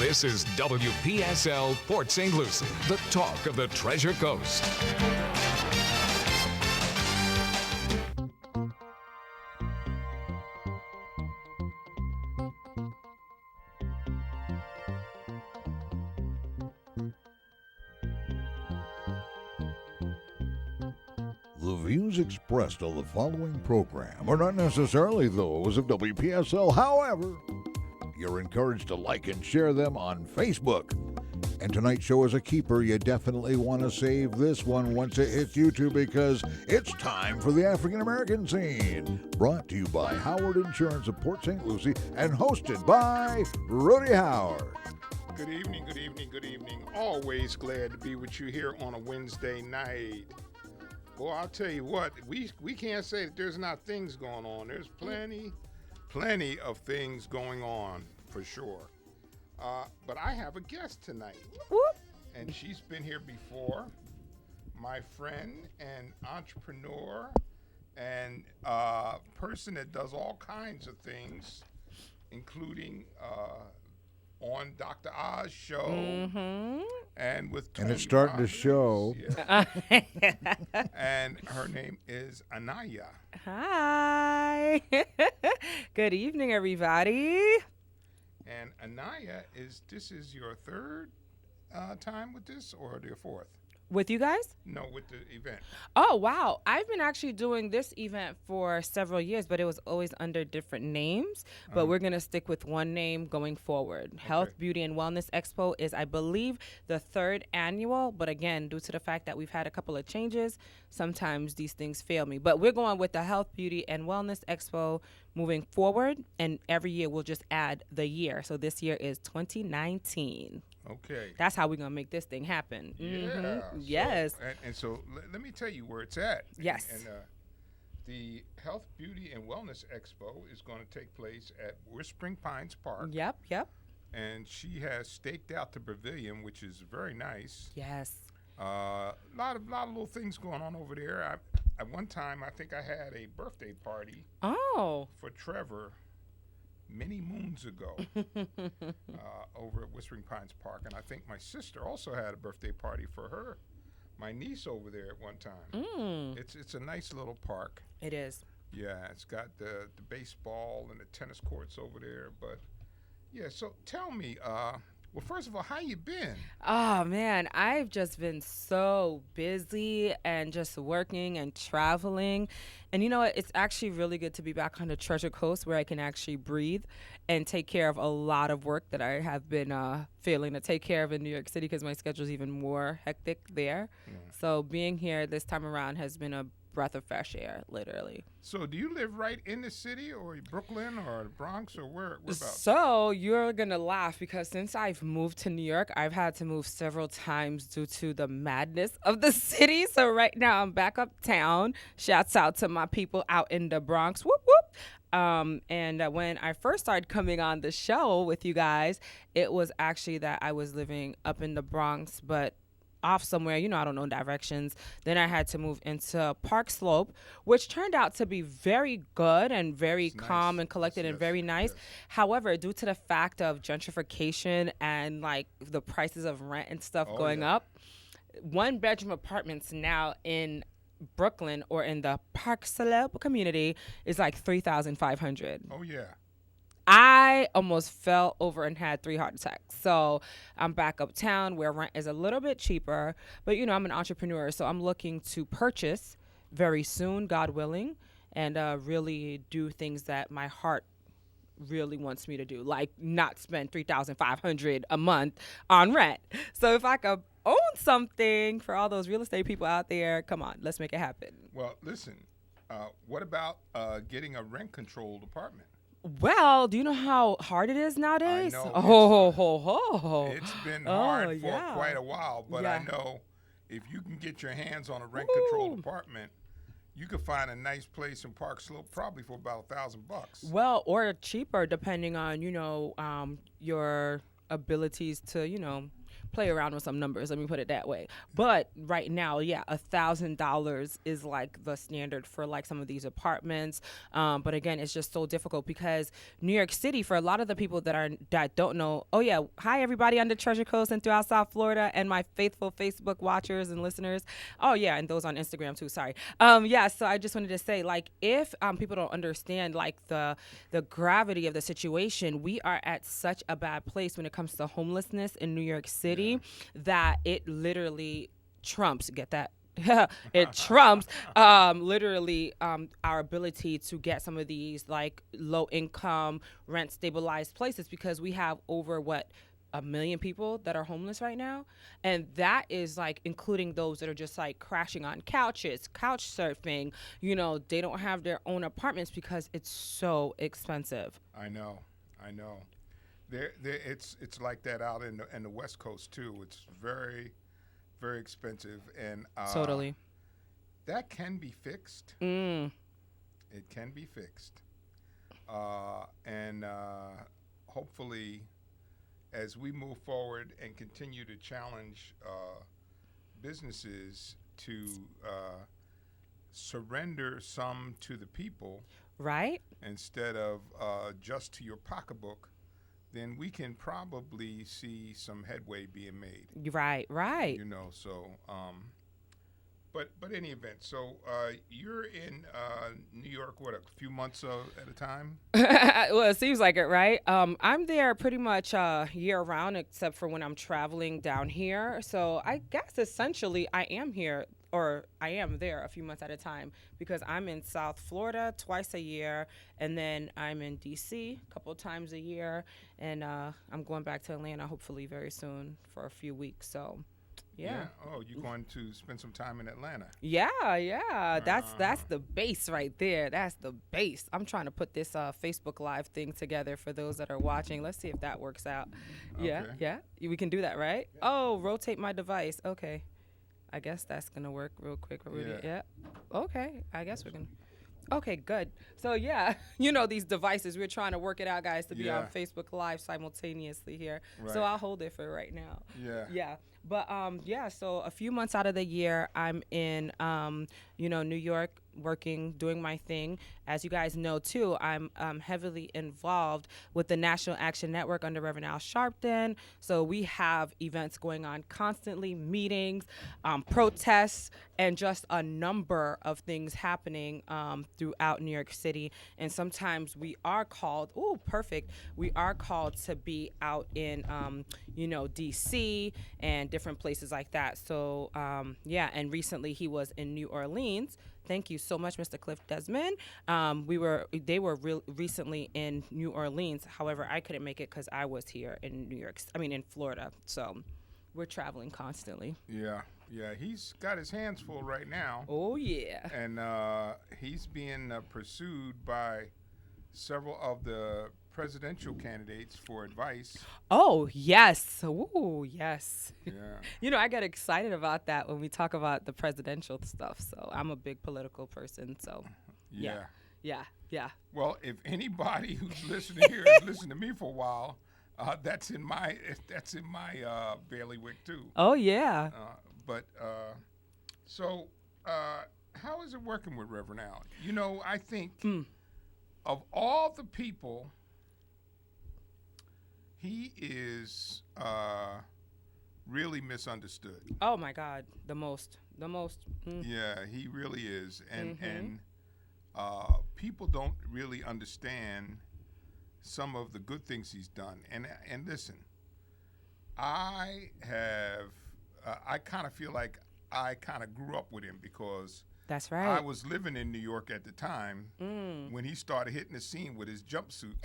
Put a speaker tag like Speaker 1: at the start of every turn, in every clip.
Speaker 1: This is WPSL Port St. Lucie, the talk of the Treasure Coast.
Speaker 2: The views expressed on the following program are not necessarily those of WPSL. However, you're encouraged to like and share them on Facebook. And tonight's show is a keeper. You definitely want to save this one once it hits YouTube because it's time for the African American Scene. Brought to you by Howard Insurance of Port St. Lucie and hosted by Rudy Howard.
Speaker 3: Good evening, good evening, good evening. Always glad to be with you here on a Wednesday night. Well, I'll tell you what, we can't say that there's not things going on. There's plenty of things going on, for sure. But I have a guest tonight, and she's been here before. My friend and entrepreneur and person that does all kinds of things, including on Dr. Oz show and with Tony
Speaker 2: And it's starting
Speaker 3: Rogers.
Speaker 2: to show.
Speaker 3: Yeah. And her name is AnaiYa.
Speaker 4: Hi. Good evening, everybody.
Speaker 3: And AnaiYa, this is your third time with this or your fourth?
Speaker 4: With you guys?
Speaker 3: No, with the event.
Speaker 4: Oh, wow. I've been actually doing this event for several years, but it was always under different names. But we're going to stick with one name going forward. Health, Beauty, and Wellness Expo is, I believe, the third annual. But again, due to the fact that we've had a couple of changes, sometimes these things fail me. But we're going with the Health, Beauty, and Wellness Expo moving forward. And every year we'll just add the year. So this year is 2019.
Speaker 3: Okay.
Speaker 4: That's how we're going to make this thing happen.
Speaker 3: Yeah.
Speaker 4: Yes.
Speaker 3: So let me tell you where it's at.
Speaker 4: Yes.
Speaker 3: And the Health, Beauty, and Wellness Expo is going to take place at Whispering Pines Park.
Speaker 4: Yep.
Speaker 3: And she has staked out the pavilion, which is very nice.
Speaker 4: Yes.
Speaker 3: Lot of little things going on over there. At one time, I think I had a birthday party
Speaker 4: Oh.
Speaker 3: for Trevor many moons ago over at Whispering Pines Park. And I think my sister also had a birthday party for my niece over there at one time. It's a nice little park.
Speaker 4: It is.
Speaker 3: Yeah, it's got the baseball and the tennis courts over there. But, yeah, so tell me, well, first of all, how you been?
Speaker 4: Oh, man, I've just been so busy and just working and traveling. And you know what? It's actually really good to be back on the Treasure Coast where I can actually breathe and take care of a lot of work that I have been failing to take care of in New York City because my schedule is even more hectic there. Yeah. So being here this time around has been a breath of fresh air, literally.
Speaker 3: So do you live right in the city or Brooklyn or the Bronx or whereabouts?
Speaker 4: So you're going to laugh because since I've moved to New York, I've had to move several times due to the madness of the city. So right now I'm back uptown. Shouts out to my people out in the Bronx. Whoop, whoop. And when I first started coming on the show with you guys, it was actually that I was living up in the Bronx, but off somewhere, I don't know directions. Then I had to move into Park Slope, which turned out to be very good and very calm and collected and very nice. Yes. However, due to the fact of gentrification and like the prices of rent and stuff going up, 1-bedroom apartments now in Brooklyn or in the Park Slope community is like $3,500.
Speaker 3: Oh yeah.
Speaker 4: I almost fell over and had 3 heart attacks. So I'm back uptown where rent is a little bit cheaper. But, I'm an entrepreneur, so I'm looking to purchase very soon, God willing, and really do things that my heart really wants me to do, like not spend $3,500 a month on rent. So if I could own something for all those real estate people out there, come on, let's make it happen.
Speaker 3: Well, listen, what about getting a rent-controlled apartment?
Speaker 4: Well, do you know how hard it is nowadays?
Speaker 3: I
Speaker 4: know.
Speaker 3: It's been hard for quite a while, but I know if you can get your hands on a rent-controlled apartment, you could find a nice place in Park Slope probably for about $1,000.
Speaker 4: Well, or cheaper depending on, your abilities to, play around with some numbers. Let me put it that way. But right now, yeah, $1,000 is like the standard for like some of these apartments. But again, it's just so difficult because New York City, for a lot of the people that don't know, oh yeah, hi everybody on the Treasure Coast and throughout South Florida and my faithful Facebook watchers and listeners. Oh yeah, and those on Instagram too. Sorry. Yeah. So I just wanted to say, like, if people don't understand like the gravity of the situation, we are at such a bad place when it comes to homelessness in New York City that it literally trumps. Get that? It trumps literally our ability to get some of these like low income rent stabilized places, because we have over 1 million people that are homeless right now, and that is like including those that are just like crashing on couches, couch surfing. They don't have their own apartments because it's so expensive.
Speaker 3: I know. It's like that out in the West Coast too. It's very, very expensive, and
Speaker 4: Totally.
Speaker 3: that can be fixed.
Speaker 4: Mm.
Speaker 3: It can be fixed, and hopefully, as we move forward and continue to challenge businesses to surrender some to the people,
Speaker 4: Right?
Speaker 3: instead of just to your pocketbook, then we can probably see some headway being made.
Speaker 4: Right.
Speaker 3: So but any event, so you're in New York what, a few months at a time?
Speaker 4: Well, it seems like it, right? I'm there pretty much year round, except for when I'm traveling down here. So I guess essentially I am here, or I am there a few months at a time, because I'm in South Florida twice a year, and then I'm in DC a couple of times a year, and I'm going back to Atlanta hopefully very soon for a few weeks. So yeah.
Speaker 3: Oh, you're going to spend some time in Atlanta.
Speaker 4: Yeah. That's the base right there. That's the base. I'm trying to put this Facebook Live thing together for those that are watching. Let's see if that works out.
Speaker 3: Okay.
Speaker 4: Yeah. We can do that, right? Yeah. Oh, rotate my device. Okay. I guess that's going to work real quick. Yeah. Okay. I guess we're going to. Okay, good. So, yeah, these devices, we're trying to work it out, guys, to be on Facebook Live simultaneously here.
Speaker 3: Right.
Speaker 4: So I'll hold it for right now.
Speaker 3: Yeah.
Speaker 4: But, so a few months out of the year, I'm in, New York, working, doing my thing. As you guys know, too, I'm heavily involved with the National Action Network under Reverend Al Sharpton. So we have events going on constantly, meetings, protests, and just a number of things happening throughout New York City. And sometimes we are called, we are called to be out in, D.C. and different places like that. So, and recently he was in New Orleans. Thank you so much, Mr. Cliff Desmond. They were recently in New Orleans. However, I couldn't make it because I was here in in Florida. So we're traveling constantly.
Speaker 3: Yeah. He's got his hands full right now.
Speaker 4: Oh, yeah.
Speaker 3: And he's being pursued by several of the presidential candidates for advice.
Speaker 4: Oh, yes. Ooh, yes.
Speaker 3: Yeah.
Speaker 4: I get excited about that when we talk about the presidential stuff. So I'm a big political person. So, yeah.
Speaker 3: Well, if anybody who's listening here has listened to me for a while, that's in my bailiwick too.
Speaker 4: Oh, yeah.
Speaker 3: So how is it working with Reverend Al? I think of all the people, he is really misunderstood.
Speaker 4: Oh my God, the most.
Speaker 3: Yeah, he really is, and people don't really understand some of the good things he's done. And listen, I kind of feel like I kind of grew up with him, because
Speaker 4: that's right.
Speaker 3: I was living in New York at the time when he started hitting the scene with his jumpsuits.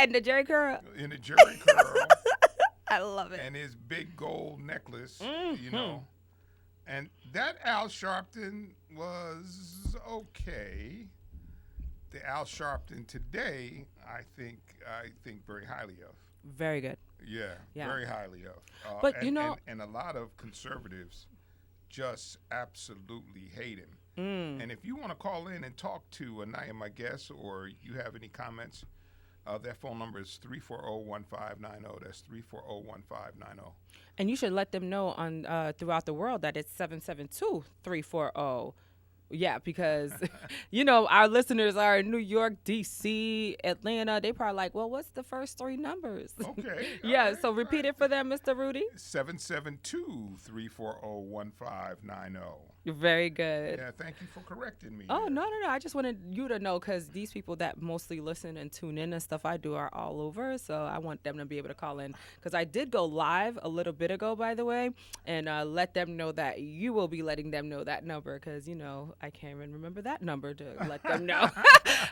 Speaker 4: And the Jerry curl.
Speaker 3: In the Jerry curl.
Speaker 4: I love it.
Speaker 3: And his big gold necklace, And that Al Sharpton was okay. The Al Sharpton today, I think very highly of.
Speaker 4: Very good.
Speaker 3: Yeah. Very highly of.
Speaker 4: But
Speaker 3: and a lot of conservatives just absolutely hate him. And if you want to call in and talk to AnaiYa, my guest, or you have any comments, Their phone number is 340-1590. That's 340-1590.
Speaker 4: And you should let them know on throughout the world that it's 772-340. Yeah, because, our listeners are in New York, D.C., Atlanta. They probably like, well, what's the first three numbers?
Speaker 3: Okay.
Speaker 4: Yeah, so repeat it for them, Mr. Rudy.
Speaker 3: 772-340-1590.
Speaker 4: Very good.
Speaker 3: Yeah, thank you for correcting me.
Speaker 4: Oh, no. I just wanted you to know because these people that mostly listen and tune in and stuff I do are all over. So I want them to be able to call in because I did go live a little bit ago, by the way, and let them know that you will be letting them know that number because, I can't even remember that number to let them know.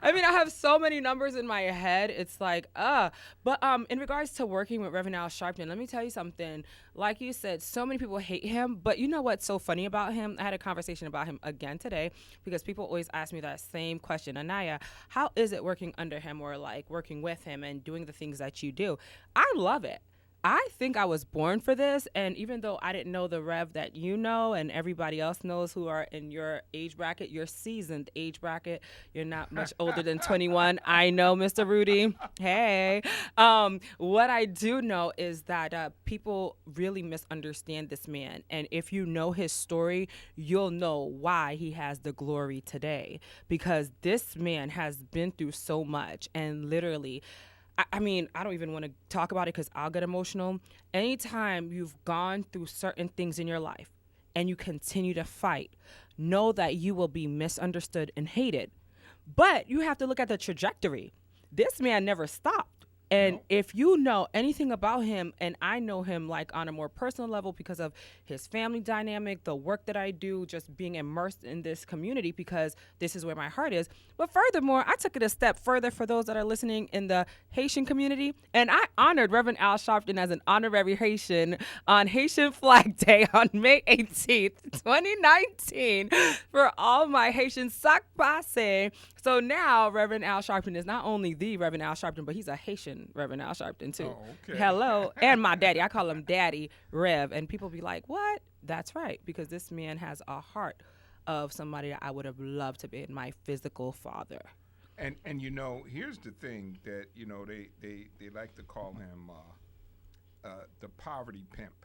Speaker 4: I mean, I have so many numbers in my head. It's like, But in regards to working with Reverend Al Sharpton, let me tell you something. Like you said, so many people hate him. But you know what's so funny about him? I had a conversation about him again today because people always ask me that same question. AnaiYa, how is it working under him or like working with him and doing the things that you do? I love it. I think I was born for this, and even though I didn't know the Rev that you know and everybody else knows who are in your age bracket, your seasoned age bracket, you're not much older than 21. I know, Mr. Rudy. Hey. What I do know is that people really misunderstand this man, and if you know his story, you'll know why he has the glory today, because this man has been through so much, and literally, I mean, I don't even want to talk about it because I'll get emotional. Anytime you've gone through certain things in your life and you continue to fight, know that you will be misunderstood and hated. But you have to look at the trajectory. This man never stopped. And if you know anything about him, and I know him like on a more personal level because of his family dynamic, the work that I do, just being immersed in this community because this is where my heart is. But furthermore, I took it a step further for those that are listening in the Haitian community. And I honored Reverend Al Sharpton as an honorary Haitian on Haitian Flag Day on May 18th, 2019 for all my Haitian sac passe. So now Reverend Al Sharpton is not only the Reverend Al Sharpton, but he's a Haitian Reverend Al Sharpton too.
Speaker 3: Oh, okay.
Speaker 4: Hello. And my daddy. I call him Daddy Rev. And people be like, what? That's right. Because this man has a heart of somebody that I would have loved to be my physical father.
Speaker 3: And here's the thing that, they like to call him the poverty pimp.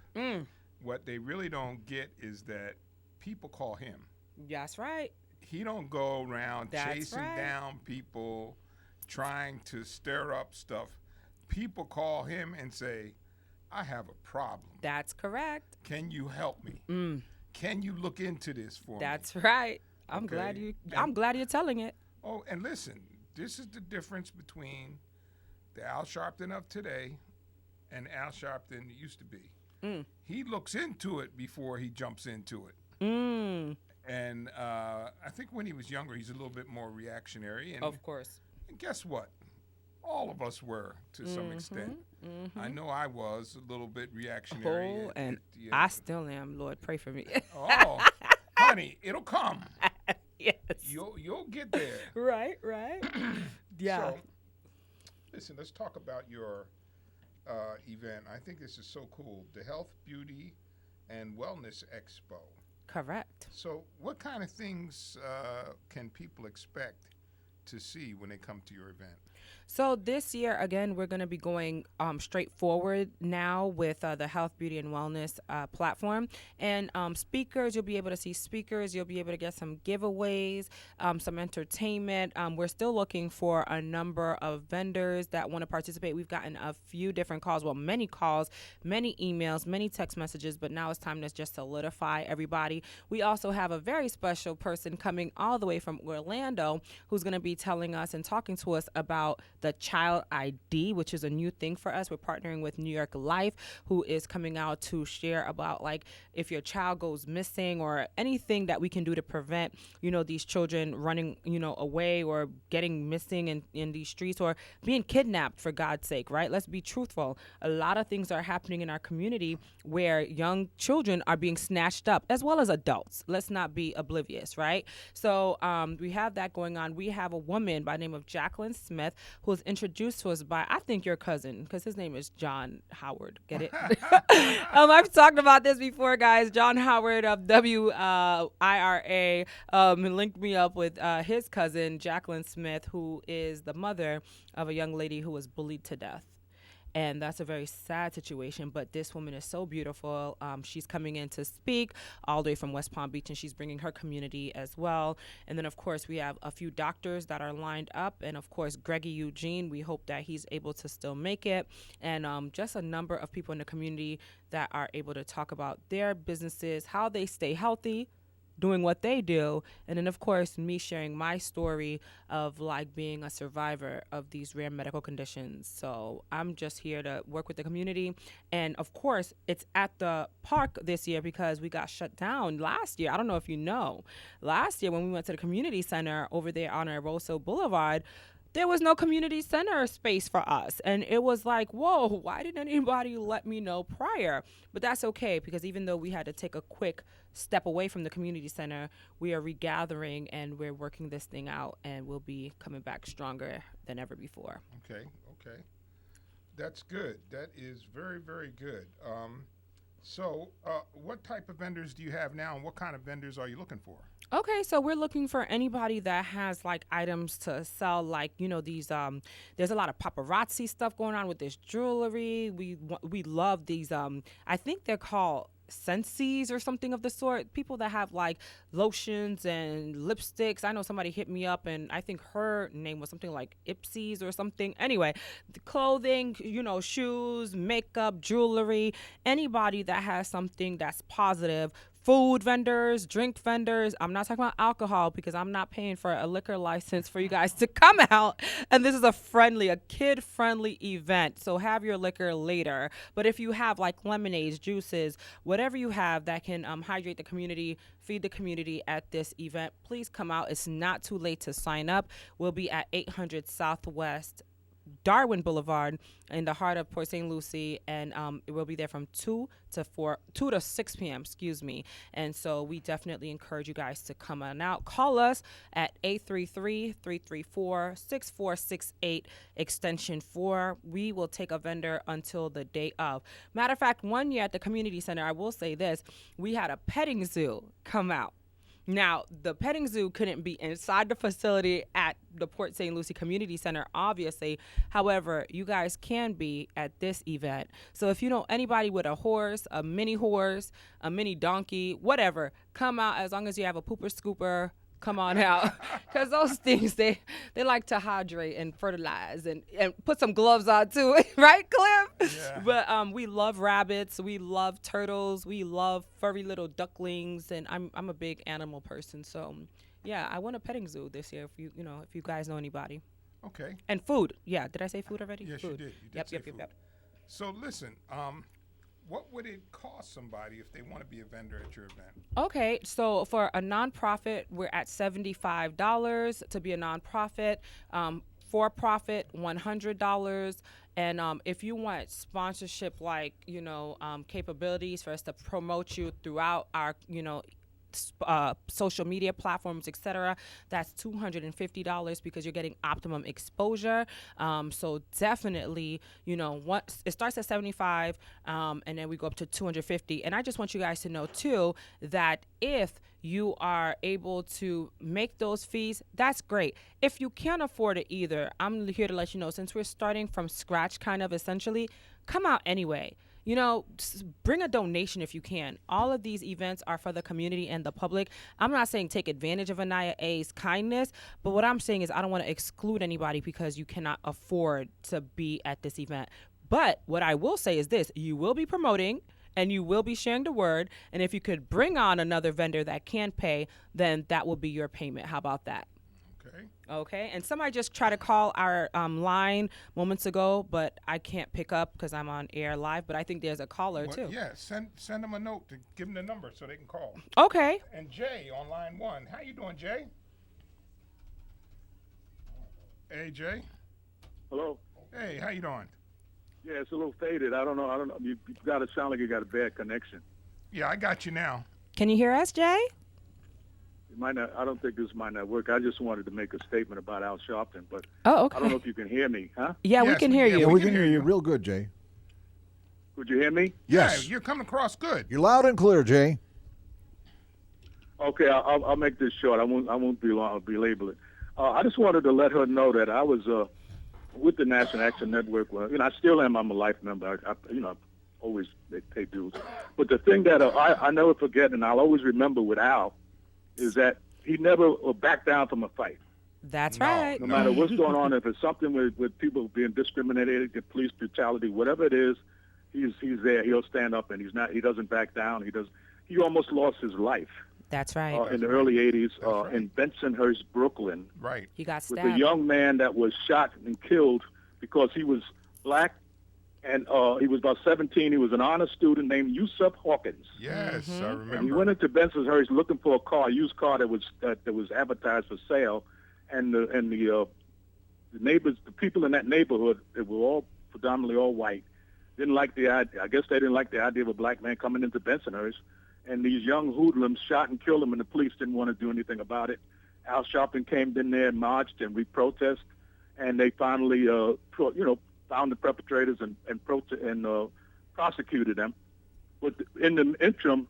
Speaker 3: What they really don't get is that people call him.
Speaker 4: That's right.
Speaker 3: He don't go around chasing
Speaker 4: right.
Speaker 3: down people, trying to stir up stuff. People call him and say, I have a problem.
Speaker 4: That's correct.
Speaker 3: Can you help me? Can you look into this for me?
Speaker 4: That's right. I'm
Speaker 3: Okay.
Speaker 4: glad you're telling it.
Speaker 3: Oh, and listen, this is the difference between the Al Sharpton of today and Al Sharpton used to be. He looks into it before he jumps into it. And I think when he was younger, he's a little bit more reactionary. And,
Speaker 4: Of course.
Speaker 3: and guess what? All of us were to some extent. I know I was a little bit reactionary.
Speaker 4: Oh, and I still am. Lord, pray for me.
Speaker 3: Oh, honey, it'll come.
Speaker 4: Yes.
Speaker 3: You'll get there.
Speaker 4: Right. Yeah.
Speaker 3: So, listen, let's talk about your event. I think this is so cool. The Health, Beauty, and Wellness Expo.
Speaker 4: Correct.
Speaker 3: So what kind of things can people expect to see when they come to your event?
Speaker 4: So this year, again, we're going to be going straight forward now with the Health, Beauty, and Wellness platform. And speakers, you'll be able to see speakers. You'll be able to get some giveaways, some entertainment. We're still looking for a number of vendors that want to participate. We've gotten a few different calls, many calls, many emails, many text messages, but now it's time to just solidify everybody. We also have a very special person coming all the way from Orlando who's going to be telling us and talking to us about the Child ID, which is a new thing for us. We're partnering with New York Life, who is coming out to share about like if your child goes missing or anything that we can do to prevent, these children running, away or getting missing in these streets or being kidnapped, for God's sake, right? Let's be truthful. A lot of things are happening in our community where young children are being snatched up as well as adults. Let's not be oblivious, right? So we have that going on. We have a woman by the name of Jacqueline Smith who was introduced to us by, I think, your cousin, because his name is John Howard. Get it? I've talked about this before, guys. John Howard of WIRA linked me up with his cousin, Jacqueline Smith, who is the mother of a young lady who was bullied to death. And that's a very sad situation, but this woman is so beautiful. She's coming in to speak all the way from West Palm Beach, and she's bringing her community as well. And then, of course, we have a few doctors that are lined up. And, of course, Greggy Eugene, we hope that he's able to still make it. And just a number of people in the community that are able to talk about their businesses, how they stay healthy, doing what they do, and then of course me sharing my story of like being a survivor of these rare medical conditions. So I'm just here to work with the community, and of course it's at the park this year because we got shut down last year. I don't know if you know, last year when we went to the community center over there on Aroso Boulevard, there was no community center space for us. And it was like, whoa, why didn't anybody let me know prior? But that's okay, because even though we had to take a quick step away from the community center, we are regathering and we're working this thing out, and we'll be coming back stronger than ever before.
Speaker 3: Okay. That's good. That is very, very good. So what type of vendors do you have now, and what kind of vendors are you looking for?
Speaker 4: Okay, so we're looking for anybody that has like items to sell, like, you know, these there's a lot of paparazzi stuff going on with this jewelry. We love these I think they're called Sensies or something of the sort. People that have like lotions and lipsticks. I know somebody hit me up, and I think her name was something like Ipsies or something. Anyway, the clothing, you know, shoes, makeup, jewelry, anybody that has something that's positive. Food vendors, drink vendors. I'm not talking about alcohol because I'm not paying for a liquor license for you guys to come out. And this is a kid-friendly event. So have your liquor later. But if you have like lemonades, juices, whatever you have that can hydrate the community, feed the community at this event, please come out. It's not too late to sign up. We'll be at 800 Southwest Darwin Boulevard in the heart of Port St. Lucie, and it will be there from 2 to 6 p.m. And so we definitely encourage you guys to come on out. Call us at 833-334-6468 extension 4. We will take a vendor until the day of. Matter of fact, one year at the community center, I will say this, we had a petting zoo come out. Now, the petting zoo couldn't be inside the facility at the Port St. Lucie Community Center, obviously. However, you guys can be at this event. So if you know anybody with a horse, a mini donkey, whatever, come out. As long as you have a pooper scooper, come on out. Because those things, they like to hydrate and fertilize and put some gloves on too. Right, Cliff?
Speaker 3: Yeah.
Speaker 4: But we love rabbits. We love turtles. We love furry little ducklings. And I'm a big animal person. So, yeah, I want a petting zoo this year if you guys know anybody.
Speaker 3: Okay.
Speaker 4: And food. Yeah, did I say food already?
Speaker 3: Yes,
Speaker 4: food.
Speaker 3: you did. Yep. So listen, what would it cost somebody if they want to be a vendor at your event?
Speaker 4: Okay, so for a nonprofit, we're at $75 to be a nonprofit. For-profit, $100. And if you want sponsorship, like, capabilities for us to promote you throughout our, social media platforms, etc., that's $250 because you're getting optimum exposure. So definitely, it starts at 75, and then we go up to 250. And I just want you guys to know too that if you are able to make those fees, that's great. If you can't afford it either, I'm here to let you know, since we're starting from scratch kind of essentially, come out anyway. Bring a donation if you can. All of these events are for the community and the public. I'm not saying take advantage of AnaiYa A's kindness, but what I'm saying is I don't want to exclude anybody because you cannot afford to be at this event. But what I will say is this, you will be promoting and you will be sharing the word. And if you could bring on another vendor that can pay, then that will be your payment. How about that? Okay, and somebody just tried to call our line moments ago, but I can't pick up because I'm on air live, but I think there's a caller too.
Speaker 3: Yeah, send them a note to give them the number so they can call.
Speaker 4: Okay.
Speaker 3: And Jay on line 1. How you doing, Jay? Hey, Jay.
Speaker 5: Hello.
Speaker 3: Hey, how you doing?
Speaker 5: Yeah, it's a little faded. I don't know. You got to sound like you got a bad connection.
Speaker 3: Yeah, I got you now.
Speaker 4: Can you hear us, Jay?
Speaker 5: It might not. I don't think this might not work. I just wanted to make a statement about Al Sharpton, but
Speaker 4: Oh, okay.
Speaker 5: I don't know if you can hear me, huh?
Speaker 4: Yeah, we
Speaker 3: Yes,
Speaker 4: can hear
Speaker 3: yeah,
Speaker 4: you.
Speaker 2: Yeah, we can hear you real good, Jay.
Speaker 5: Could you hear me?
Speaker 2: Yes.
Speaker 3: Yeah, you're coming across good.
Speaker 2: You're loud and clear, Jay.
Speaker 5: Okay, I'll make this short. I won't be long. I'll belabor it. I just wanted to let her know that I was with the National Action Network. Well, I still am. I'm a life member. I always they pay dues. But the thing that I never forget, and I'll always remember with Al, is that he never backed down from a fight.
Speaker 4: That's
Speaker 3: No.
Speaker 4: right.
Speaker 5: No matter what's going on, if it's something with people being discriminated, police brutality, whatever it is, he's there. He'll stand up, and he doesn't back down. He almost lost his life
Speaker 4: That's right.
Speaker 5: in the early '80s
Speaker 3: right.
Speaker 5: in Bensonhurst, Brooklyn,
Speaker 3: Right.
Speaker 4: He got
Speaker 5: with
Speaker 4: stabbed.
Speaker 5: a young man that was shot and killed because he was black, and he was about 17. He was an honor student named Yusuf Hawkins.
Speaker 3: Yes, I remember.
Speaker 5: And he went into Bensonhurst looking for a car, a used car that was advertised for sale, and the neighbors, the people in that neighborhood, they were all predominantly all white. Didn't like the idea. I guess they didn't like the idea of a black man coming into Bensonhurst, and these young hoodlums shot and killed him, and the police didn't want to do anything about it. Al Sharpton came in there, marched, and we protested, and they finally, found the perpetrators and prosecuted them. But in the interim,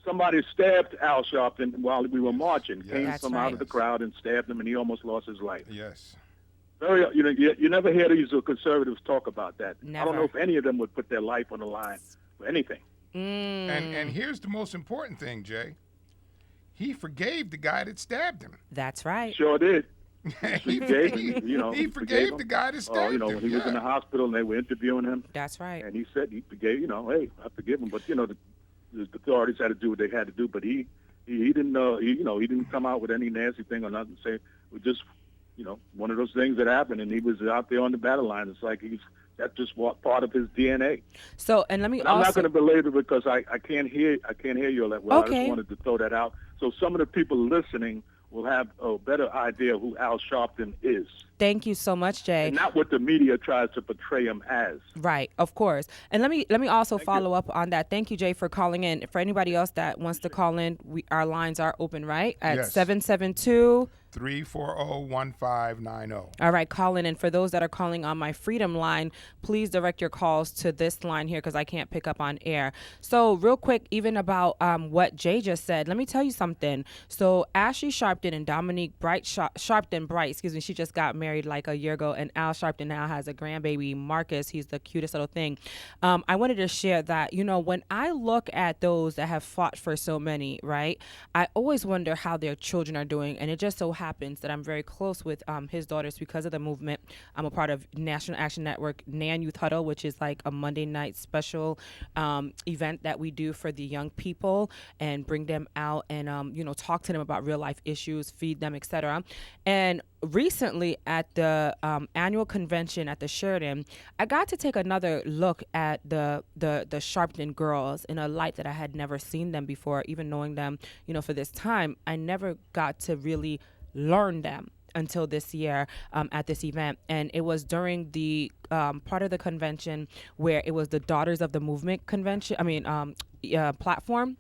Speaker 5: somebody stabbed Al Sharpton while we were marching.
Speaker 3: Yes.
Speaker 5: Came
Speaker 4: That's
Speaker 5: from
Speaker 4: right.
Speaker 5: out of the crowd and stabbed him, and he almost lost his life.
Speaker 3: Yes.
Speaker 5: Very, you never hear these conservatives talk about that. I
Speaker 4: Never.
Speaker 5: don't know if any of them would put their life on the line for anything.
Speaker 3: And here's the most important thing, Jay. He forgave the guy that stabbed him.
Speaker 4: That's right.
Speaker 5: Sure did.
Speaker 3: he
Speaker 5: forgave
Speaker 3: forgave,
Speaker 5: him,
Speaker 3: he forgave the guy that stabbed him.
Speaker 5: when he was in the hospital and they were interviewing him,
Speaker 4: That's right.
Speaker 5: and he said he forgave. Hey, I forgive him. But the authorities had to do what they had to do. But he didn't. He didn't come out with any nasty thing or nothing. Say it was just one of those things that happened, and he was out there on the battle line. It's like that's just part of his DNA.
Speaker 4: So, and let me
Speaker 5: And I'm
Speaker 4: also.
Speaker 5: not going to belabor because I can't hear you all that well. I
Speaker 4: Okay.
Speaker 5: just wanted to throw that out so some of the people listening will have a better idea who Al Sharpton is,
Speaker 4: Thank you so much, Jay.
Speaker 5: and not what the media tries to portray him as.
Speaker 4: Right, of course. And let me also follow up on that. Thank you, Jay, for calling in. For anybody else that wants to call in, our lines are open, right? At
Speaker 3: Yes.
Speaker 4: 772.
Speaker 3: 340-1590.
Speaker 4: All right, call in. And for those that are calling on my Freedom line, please direct your calls to this line here because I can't pick up on air. So real quick, even about what Jay just said, let me tell you something. So Ashley Sharpton and Dominique Sharpton, she just got married like a year ago, and Al Sharpton now has a grandbaby, Marcus. He's the cutest little thing. I wanted to share that, when I look at those that have fought for so many, right, I always wonder how their children are doing, and it just so happens that I'm very close with his daughters because of the movement. I'm a part of National Action Network Nan Youth Huddle, which is like a Monday night special event that we do for the young people and bring them out and talk to them about real life issues, feed them, etc. And recently at the annual convention at the Sheridan, I got to take another look at the Sharpton girls in a light that I had never seen them before, even knowing them, for this time. I never got to really learn them until this year at this event. And it was during the part of the convention where it was the Daughters of the Movement platform.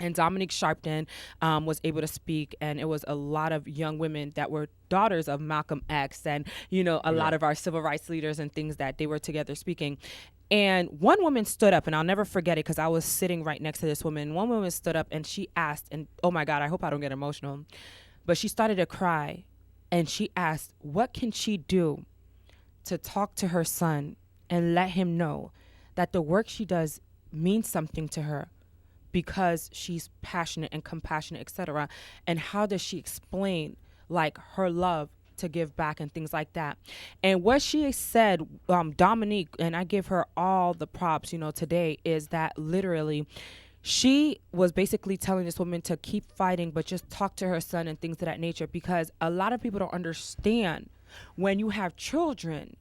Speaker 4: And Dominique Sharpton was able to speak, and it was a lot of young women that were daughters of Malcolm X and, a lot of our civil rights leaders and things that they were together speaking. And one woman stood up, and I'll never forget it because I was sitting right next to this woman. One woman stood up and she asked, and oh my God, I hope I don't get emotional, but she started to cry, and she asked, what can she do to talk to her son and let him know that the work she does means something to her because she's passionate and compassionate, etc. And how does she explain her love to give back and things like that? And what she said, Dominique, and I give her all the props, today, is that literally she was basically telling this woman to keep fighting, but just talk to her son and things of that nature, because a lot of people don't understand when you have children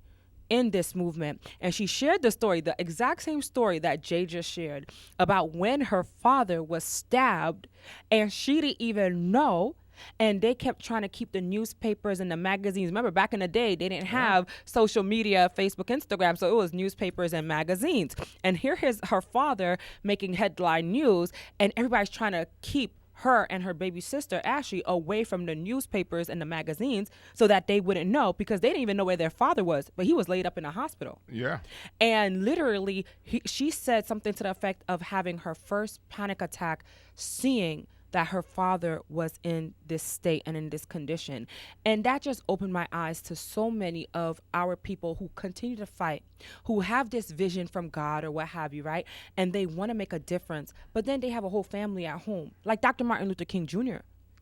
Speaker 4: in this movement. And she shared the story, the exact same story that Jay just shared, about when her father was stabbed and she didn't even know. And they kept trying to keep the newspapers and the magazines. Remember, back in the day, they didn't have social media, Facebook, Instagram, so it was newspapers and magazines. And here is her father making headline news, and everybody's trying to keep her and her baby sister Ashley away from the newspapers and the magazines so that they wouldn't know, because they didn't even know where their father was, but he was laid up in a hospital.
Speaker 3: Yeah.
Speaker 4: And literally, she said something to the effect of having her first panic attack seeing that her father was in this state and in this condition. And that just opened my eyes to so many of our people who continue to fight, who have this vision from God or what have you, right? And they want to make a difference, but then they have a whole family at home. Like Dr. Martin Luther King Jr.,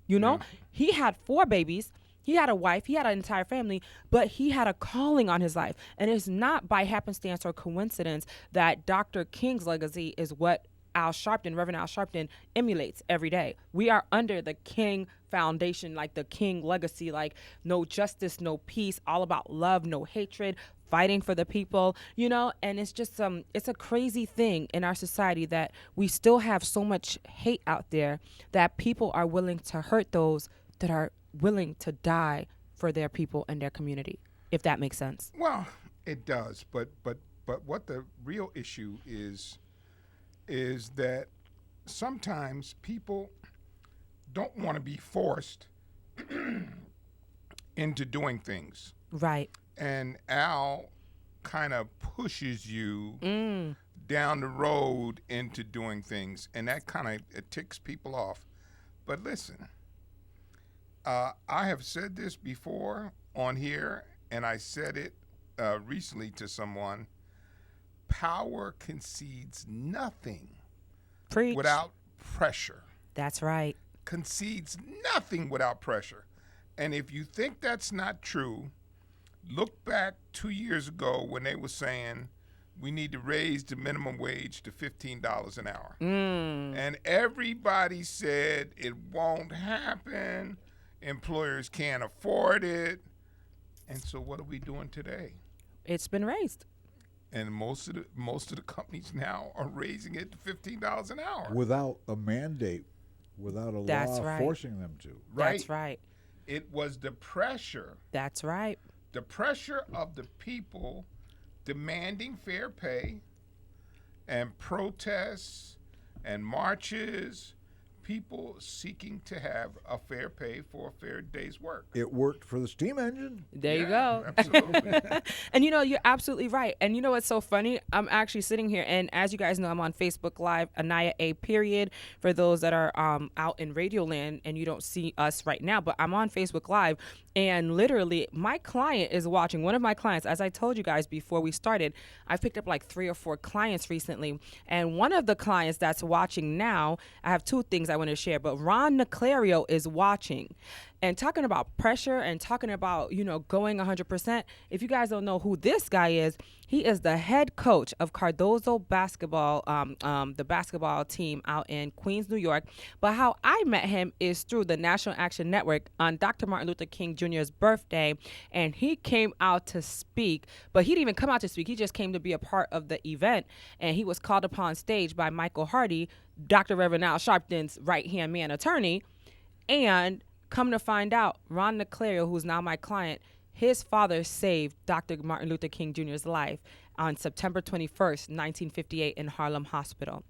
Speaker 4: you know? He had 4 babies. He had a wife, he had an entire family, but he had a calling on his life. And it's not by happenstance or coincidence that Dr. King's legacy is what Reverend Al Sharpton emulates every day. We are under the King Foundation, like the King legacy, like no justice, no peace, all about love, no hatred, fighting for the people, you know? And it's just, it's a crazy thing in our society that we still have so much hate out there that people are willing to hurt those that are willing to die for their people and their community, if that makes sense.
Speaker 3: Well, it does, but what the real issue is that sometimes people don't want to be forced into doing things.
Speaker 4: Right.
Speaker 3: And Al kind of pushes you down the road into doing things, and that kind of it ticks people off. But listen, I have said this before on here, and I said it recently to someone. Power concedes nothing
Speaker 4: Preach.
Speaker 3: without pressure.
Speaker 4: That's right.
Speaker 3: Concedes nothing without pressure. And if you think that's not true, look back 2 years ago when they were saying we need to raise the minimum wage to $15 an hour. And everybody said it won't happen. Employers can't afford it. And so what are we doing today?
Speaker 4: It's been raised.
Speaker 3: And most of the companies now are raising it to $15 an hour.
Speaker 2: Without a mandate, without a
Speaker 4: That's
Speaker 2: law
Speaker 4: right.
Speaker 2: forcing them to.
Speaker 3: Right.
Speaker 4: That's right.
Speaker 3: It was the pressure.
Speaker 4: That's right.
Speaker 3: The pressure of the people demanding fair pay and protests and marches, people seeking to have a fair pay for a fair day's work.
Speaker 2: It worked for the steam engine.
Speaker 4: There you go.
Speaker 3: Absolutely.
Speaker 4: And you know, you're absolutely right. And you know what's so funny? I'm actually sitting here, and as you guys know, I'm on Facebook Live, AnaiYa A period, for those that are out in Radioland and you don't see us right now, but I'm on Facebook Live, and literally my client is watching. One of my clients, as I told you guys before we started, I've picked up like 3 or 4 clients recently, and one of the clients that's watching now, I have 2 things I want to share, but Ron Niclario is watching. And talking about pressure and talking about, you know, going 100%, if you guys don't know who this guy is, he is the head coach of Cardozo basketball, the basketball team out in Queens, New York. But how I met him is through the National Action Network on Dr. Martin Luther King Jr.'s birthday. And he came out to speak, but he didn't even come out to speak. He just came to be a part of the event. And he was called upon stage by Michael Hardy, Dr. Reverend Al Sharpton's right-hand man attorney. And come to find out, Ron Niclario, who's now my client, his father saved Dr. Martin Luther King Jr.'s life on September 21st, 1958 in Harlem Hospital.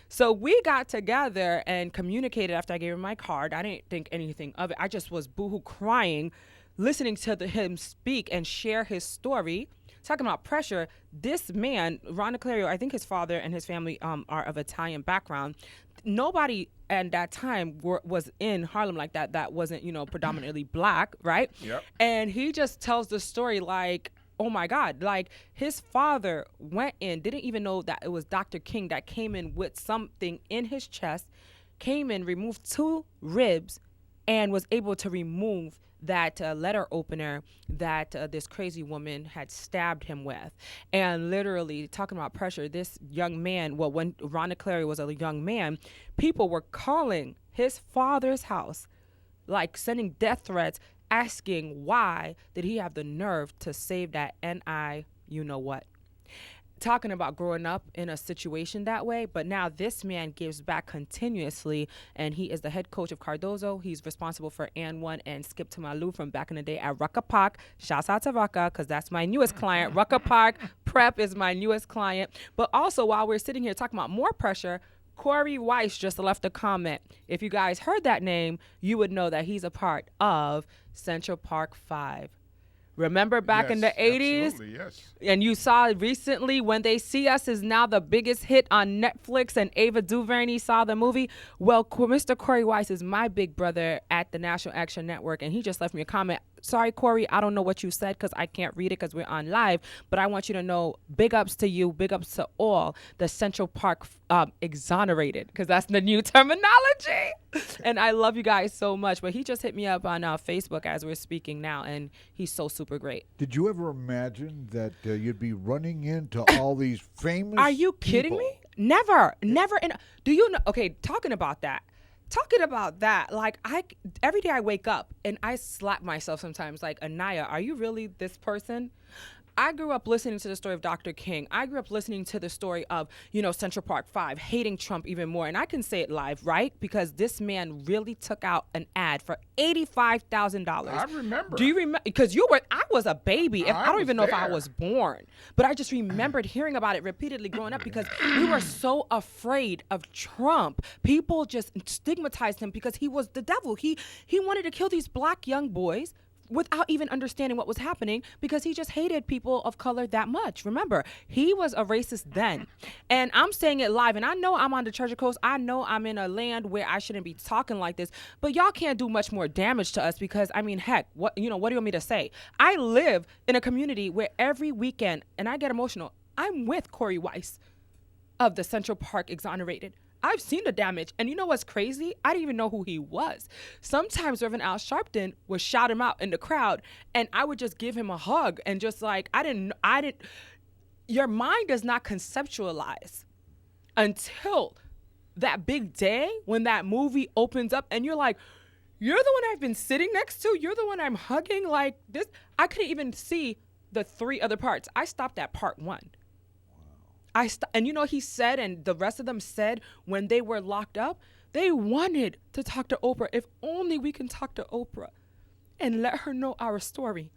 Speaker 4: So we got together and communicated after I gave him my card. I didn't think anything of it. I just was boohoo crying, listening to him speak and share his story. Talking about pressure, this man, Ron Niclario, I think his father and his family are of Italian background. Nobody at that time was in Harlem like that. That wasn't, you know, predominantly black, right?
Speaker 3: Yep.
Speaker 4: And he just tells the story like, oh my God, like his father went in, didn't even know that it was Dr. King that came in with something in his chest, came in, removed 2 ribs, and was able to remove that letter opener that this crazy woman had stabbed him with. And literally talking about pressure, this young man, well, when Ron Niclario was a young man, people were calling his father's house, like sending death threats, asking why did he have the nerve to save that you know what. Talking about growing up in a situation that way, but now this man gives back continuously, and he is the head coach of Cardozo. He's responsible for AnaiYa and Skip to Malou from back in the day at Rucker Park. Shouts out to Rucker, because that's my newest client. Rucker Park Prep is my newest client. But also, while we're sitting here talking about more pressure, Corey Weiss just left a comment. If you guys heard that name, you would know that he's a part of Central Park 5. Remember back in the 80s?
Speaker 3: Absolutely, yes.
Speaker 4: And you saw recently When They See Us is now the biggest hit on Netflix, and Ava DuVernay saw the movie. Well, Mr. Corey Weiss is my big brother at the National Action Network, and he just left me a comment. Sorry, Corey, I don't know what you said because I can't read it because we're on live, but I want you to know, big ups to you, big ups to all the Central Park exonerated, because that's the new terminology. And I love you guys so much. But he just hit me up on Facebook as we're speaking now, and he's so super great.
Speaker 2: Did you ever imagine that you'd be running into all these famous
Speaker 4: Are you kidding
Speaker 2: people?
Speaker 4: me? Never. Do you know? Okay, talking about that, like every day I wake up and I slap myself sometimes, like, AnaiYa, are you really this person? I grew up listening to the story of Dr. King. I grew up listening to the story of, Central Park 5, hating Trump even more. And I can say it live, right? Because this man really took out an ad for $85,000.
Speaker 3: I remember.
Speaker 4: Do you remember? Because I was a baby. I don't even know if I was born. But I just remembered hearing about it repeatedly growing up because we were so afraid of Trump. People just stigmatized him because he was the devil. He wanted to kill these black young boys without even understanding what was happening because he just hated people of color that much. Remember, he was a racist then. And I'm saying it live, and I know I'm on the Treasure Coast. I know I'm in a land where I shouldn't be talking like this, but y'all can't do much more damage to us because, heck, what do you want me to say? I live in a community where every weekend, and I get emotional, I'm with Corey Weiss of the Central Park Exonerated. I've seen the damage. And you know what's crazy? I didn't even know who he was. Sometimes Reverend Al Sharpton would shout him out in the crowd, and I would just give him a hug and just like, your mind does not conceptualize until that big day when that movie opens up and you're like, you're the one I've been sitting next to. You're the one I'm hugging like this. I couldn't even see the 3 other parts. I stopped at part 1. And he said, and the rest of them said when they were locked up, they wanted to talk to Oprah. If only we can talk to Oprah and let her know our story.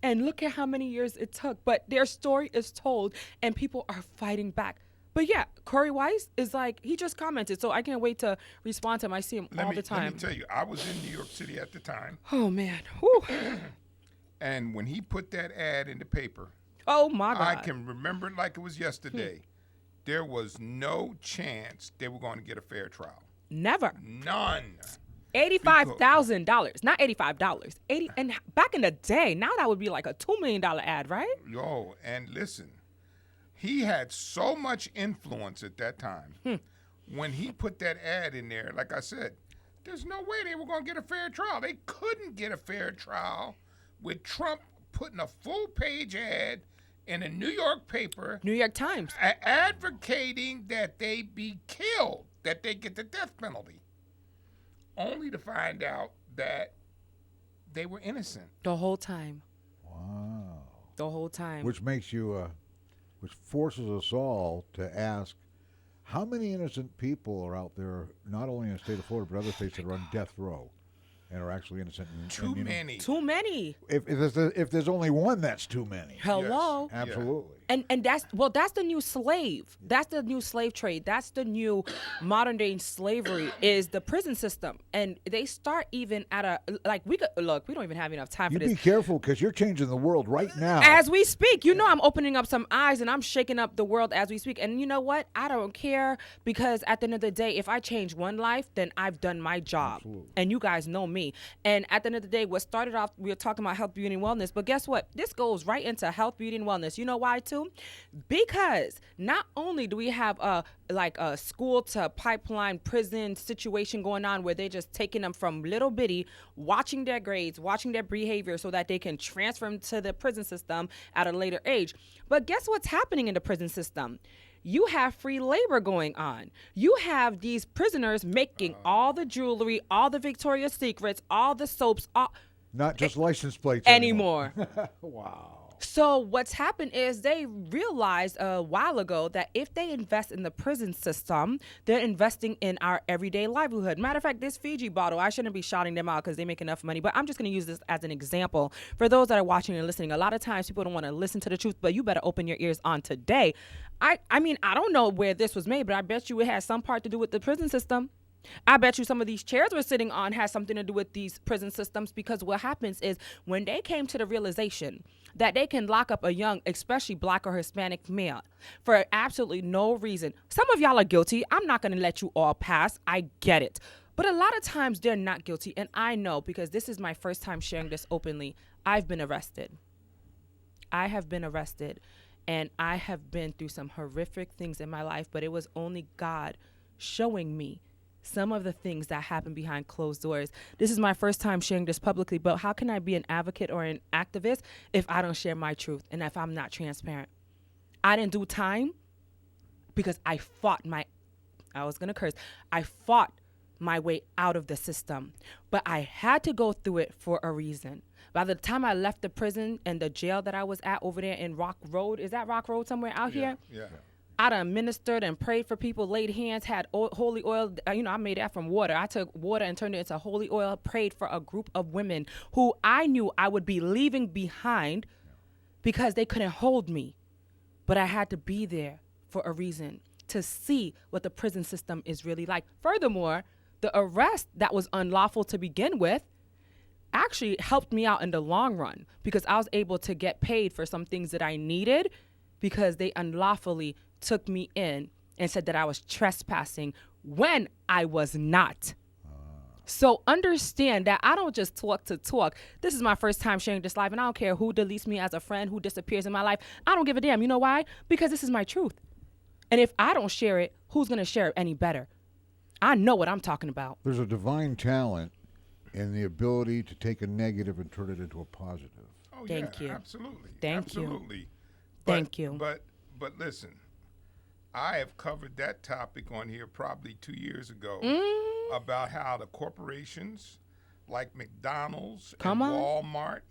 Speaker 4: And look at how many years it took. But their story is told and people are fighting back. But yeah, Corey Weiss is like, he just commented. So I can't wait to respond to him. I see him all the time.
Speaker 3: Let me tell you, I was in New York City at the time.
Speaker 4: Oh, man. Whew.
Speaker 3: And when he put that ad in the paper,
Speaker 4: oh, my God.
Speaker 3: I can remember it like it was yesterday. There was no chance they were going to get a fair trial.
Speaker 4: Never.
Speaker 3: None.
Speaker 4: $85,000, not $85. And back in the day, now that would be like a $2 million ad, right?
Speaker 3: Yo, and listen, he had so much influence at that time. When he put that ad in there, like I said, there's no way they were going to get a fair trial. They couldn't get a fair trial with Trump putting a full-page ad in a New York paper,
Speaker 4: New York Times,
Speaker 3: advocating that they be killed, that they get the death penalty, only to find out that they were innocent.
Speaker 4: The whole time.
Speaker 2: Wow.
Speaker 4: The whole time.
Speaker 2: Which makes you, which forces us all to ask, how many innocent people are out there, not only in the state of Florida, but other states that are on death row and are actually innocent?
Speaker 3: Too many.
Speaker 4: Too many.
Speaker 2: If there's only one, that's too many.
Speaker 4: Hello.
Speaker 2: Yes, absolutely.
Speaker 4: And that's the new slave. That's the new slave trade. That's the new modern day slavery is the prison system. And they start even at we don't even have enough time for this.
Speaker 2: You be careful because you're changing the world right now.
Speaker 4: As we speak, I'm opening up some eyes and I'm shaking up the world as we speak. And you know what? I don't care because at the end of the day, if I change one life, then I've done my job.
Speaker 2: Absolutely.
Speaker 4: And you guys know me. And at the end of the day, what started off, we were talking about health, beauty, and wellness. But guess what? This goes right into health, beauty, and wellness. You know why, too? Because not only do we have a school to pipeline prison situation going on where they're just taking them from little bitty, watching their grades, watching their behavior so that they can transfer them to the prison system at a later age. But guess what's happening in the prison system? You have free labor going on. You have these prisoners making all the jewelry, all the Victoria's Secrets, all the soaps,
Speaker 2: not just license plates
Speaker 4: anymore.
Speaker 2: Wow.
Speaker 4: So what's happened is they realized a while ago that if they invest in the prison system, they're investing in our everyday livelihood. Matter of fact, this Fiji bottle, I shouldn't be shouting them out because they make enough money, but I'm just going to use this as an example. For those that are watching and listening, a lot of times people don't want to listen to the truth, but you better open your ears on today. I mean, I don't know where this was made, but I bet you it has some part to do with the prison system. I bet you some of these chairs we're sitting on has something to do with these prison systems, because what happens is when they came to the realization that they can lock up a young, especially Black or Hispanic male for absolutely no reason. Some of y'all are guilty. I'm not going to let you all pass. I get it. But a lot of times they're not guilty. And I know, because this is my first time sharing this openly, I've been arrested. I have been arrested. And I have been through some horrific things in my life, but it was only God showing me some of the things that happen behind closed doors. This is my first time sharing this publicly, but how can I be an advocate or an activist if I don't share my truth and if I'm not transparent? I didn't do time because I fought my way out of the system, but I had to go through it for a reason. By the time I left the prison and the jail that I was at over there in Rock Road, is that Rock Road somewhere out here?
Speaker 3: Yeah.
Speaker 4: I done ministered and prayed for people, laid hands, had holy oil. I made that from water. I took water and turned it into holy oil, prayed for a group of women who I knew I would be leaving behind because they couldn't hold me. But I had to be there for a reason, to see what the prison system is really like. Furthermore, the arrest that was unlawful to begin with actually helped me out in the long run, because I was able to get paid for some things that I needed because they unlawfully took me in and said that I was trespassing when I was not. So understand that I don't just talk to talk. This is my first time sharing this live, and I don't care who deletes me as a friend, who disappears in my life. I don't give a damn. You know why? Because this is my truth. And if I don't share it, who's going to share it any better? I know what I'm talking about.
Speaker 2: There's a divine talent in the ability to take a negative and turn it into a positive.
Speaker 3: Oh,
Speaker 4: Thank you.
Speaker 3: Absolutely.
Speaker 4: Thank you.
Speaker 3: Absolutely.
Speaker 4: Thank you.
Speaker 3: But listen, I have covered that topic on here probably 2 years ago about how the corporations like McDonald's and Walmart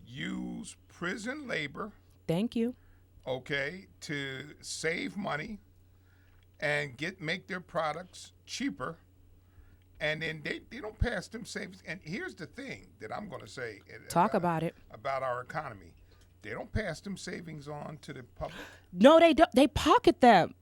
Speaker 3: use prison labor.
Speaker 4: Thank you.
Speaker 3: Okay, to save money and make their products cheaper, and then they don't pass them savings. And here's the thing that I'm going to say.
Speaker 4: About it.
Speaker 3: About our economy. They don't pass them savings on to the public.
Speaker 4: No, they don't. They pocket them.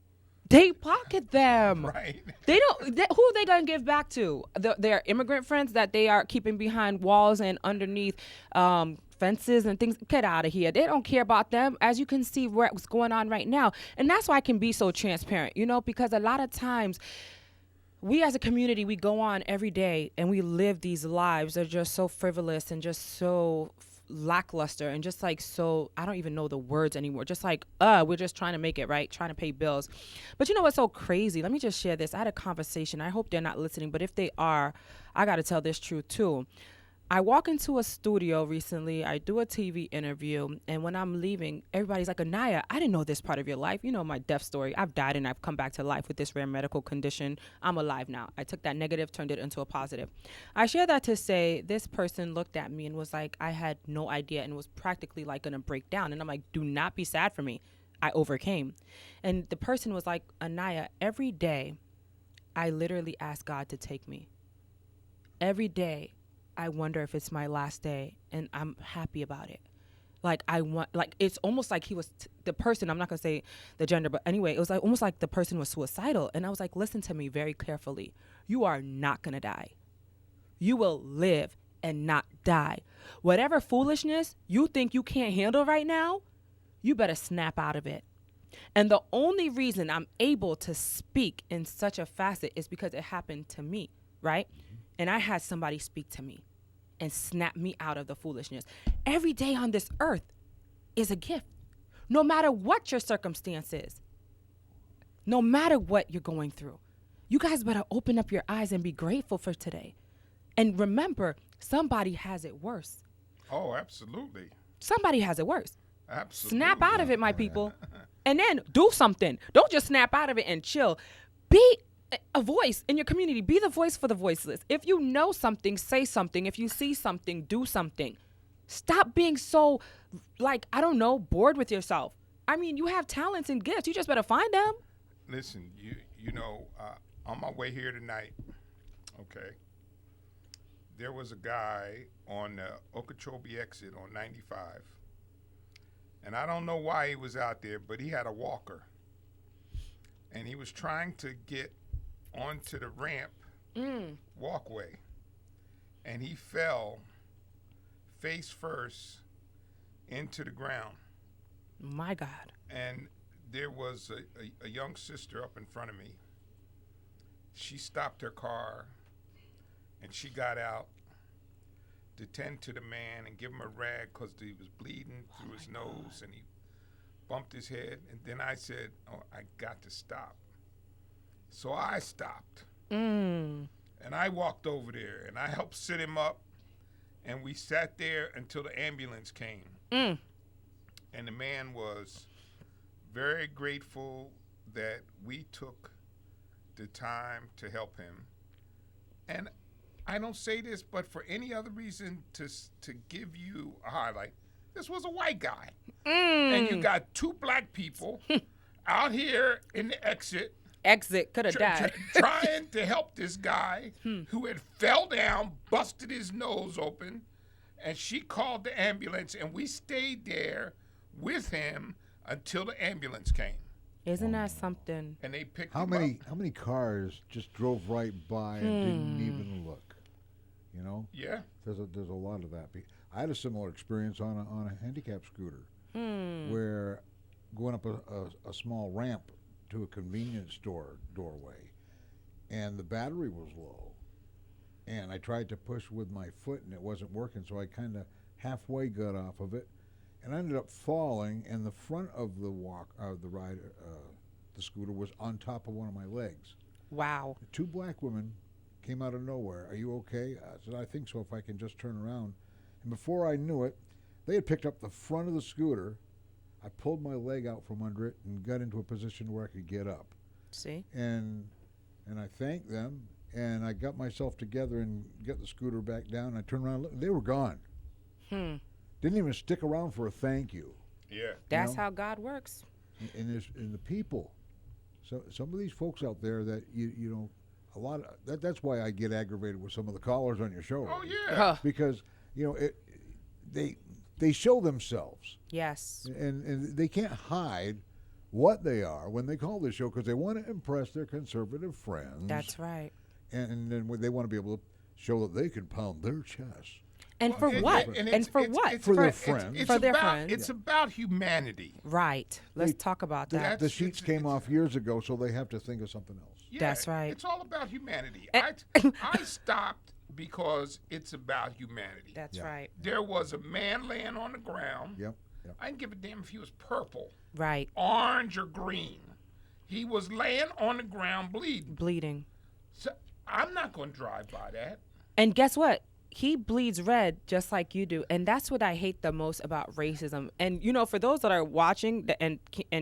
Speaker 3: Right.
Speaker 4: They don't. Who are they going to give back to? Their immigrant friends that they are keeping behind walls and underneath fences and things. Get out of here. They don't care about them, as you can see what's going on right now. And that's why I can be so transparent, because a lot of times we as a community, we go on every day and we live these lives that are just so frivolous and just so lackluster and just like, so I don't even know the words anymore. Just like, we're just trying to make it, right? Trying to pay bills. But you know what's so crazy? Let me just share this. I had a conversation. I hope they're not listening, but if they are, I got to tell this truth too. I walk into a studio recently, I do a TV interview, and when I'm leaving, everybody's like, AnaiYa, I didn't know this part of your life. You know my death story. I've died and I've come back to life with this rare medical condition. I'm alive now. I took that negative, turned it into a positive. I share that to say this person looked at me and was like, I had no idea, and was practically like going to break down. And I'm like, do not be sad for me. I overcame. And the person was like, AnaiYa, every day, I literally ask God to take me. Every day, I wonder if it's my last day, and I'm happy about it. It's almost like he was the person, I'm not going to say the gender, but anyway, it was like almost like the person was suicidal. And I was like, listen to me very carefully. You are not going to die. You will live and not die. Whatever foolishness you think you can't handle right now, you better snap out of it. And the only reason I'm able to speak in such a facet is because it happened to me, right? And I had somebody speak to me and snap me out of the foolishness. Every day on this earth is a gift. No matter what your circumstance is, no matter what you're going through, you guys better open up your eyes and be grateful for today. And remember, somebody has it worse.
Speaker 3: Oh, absolutely.
Speaker 4: Somebody has it worse.
Speaker 3: Absolutely.
Speaker 4: Snap out of it, my people. And then do something. Don't just snap out of it and chill. Be a voice in your community. Be the voice for the voiceless. If you know something, say something. If you see something, do something. Stop being so, like, I don't know, bored with yourself. I mean, you have talents and gifts. You just better find them.
Speaker 3: Listen, you know, on my way here tonight, okay, there was a guy on the Okeechobee exit on 95. And I don't know why he was out there, but he had a walker. And he was trying to get onto the ramp walkway. And he fell face first into the ground.
Speaker 4: My God.
Speaker 3: And there was a young sister up in front of me. She stopped her car and she got out to tend to the man and give him a rag because he was bleeding through his nose and he bumped his head. And then I said, oh, I got to stop. So I stopped. And I walked over there and I helped sit him up. And we sat there until the ambulance came. And the man was very grateful that we took the time to help him. And I don't say this, but for any other reason to give you a highlight, this was a white guy. And you got two black people out here in the exit.
Speaker 4: Could have died.
Speaker 3: Trying to help this guy who had fell down, busted his nose open, and she called the ambulance, and we stayed there with him until the ambulance came.
Speaker 4: Isn't that something?
Speaker 3: And they picked
Speaker 2: How
Speaker 3: him
Speaker 2: many
Speaker 3: up.
Speaker 2: how many cars just drove right by and didn't even look? You know?
Speaker 3: Yeah.
Speaker 2: There's a lot of that. I had a similar experience on a handicap scooter where going up a small ramp to a convenience store doorway, and the battery was low, and I tried to push with my foot and it wasn't working, so I kind of halfway got off of it, and I ended up falling, and the front of the the scooter was on top of one of my legs.
Speaker 4: Wow.
Speaker 2: Two black women came out of nowhere. Are you okay? I said, I think so, if I can just turn around. And before I knew it, they had picked up the front of the scooter. I pulled my leg out from under it and got into a position where I could get up.
Speaker 4: See?
Speaker 2: And I thanked them, and I got myself together and got the scooter back down. And I turned around, they were gone. Didn't even stick around for a thank you.
Speaker 3: Yeah.
Speaker 4: That's how God works.
Speaker 2: And the people. So some of these folks out there that you know, a lot of that's why I get aggravated with some of the callers on your show.
Speaker 3: Oh, yeah.
Speaker 2: Because you know they show themselves.
Speaker 4: Yes.
Speaker 2: And they can't hide what they are when they call this show because they want to impress their conservative friends.
Speaker 4: That's right.
Speaker 2: And then they want to be able to show that they can pound their chest.
Speaker 4: And for what? And for what?
Speaker 2: For their friends.
Speaker 4: For their friends.
Speaker 3: It's about humanity.
Speaker 4: Right. Let's talk about that.
Speaker 2: The sheets came off years ago, so they have to think of something else.
Speaker 3: Yeah,
Speaker 4: That's right.
Speaker 3: It's all about humanity. I stopped because it's about humanity.
Speaker 4: That's right.
Speaker 3: There was a man laying on the ground.
Speaker 2: Yep.
Speaker 3: I didn't give a damn if he was purple,
Speaker 4: Right.
Speaker 3: orange, or green. He was laying on the ground bleeding. So I'm not going to drive by that.
Speaker 4: And guess what? He bleeds red just like you do. And that's what I hate the most about racism. And, you know, for those that are watching and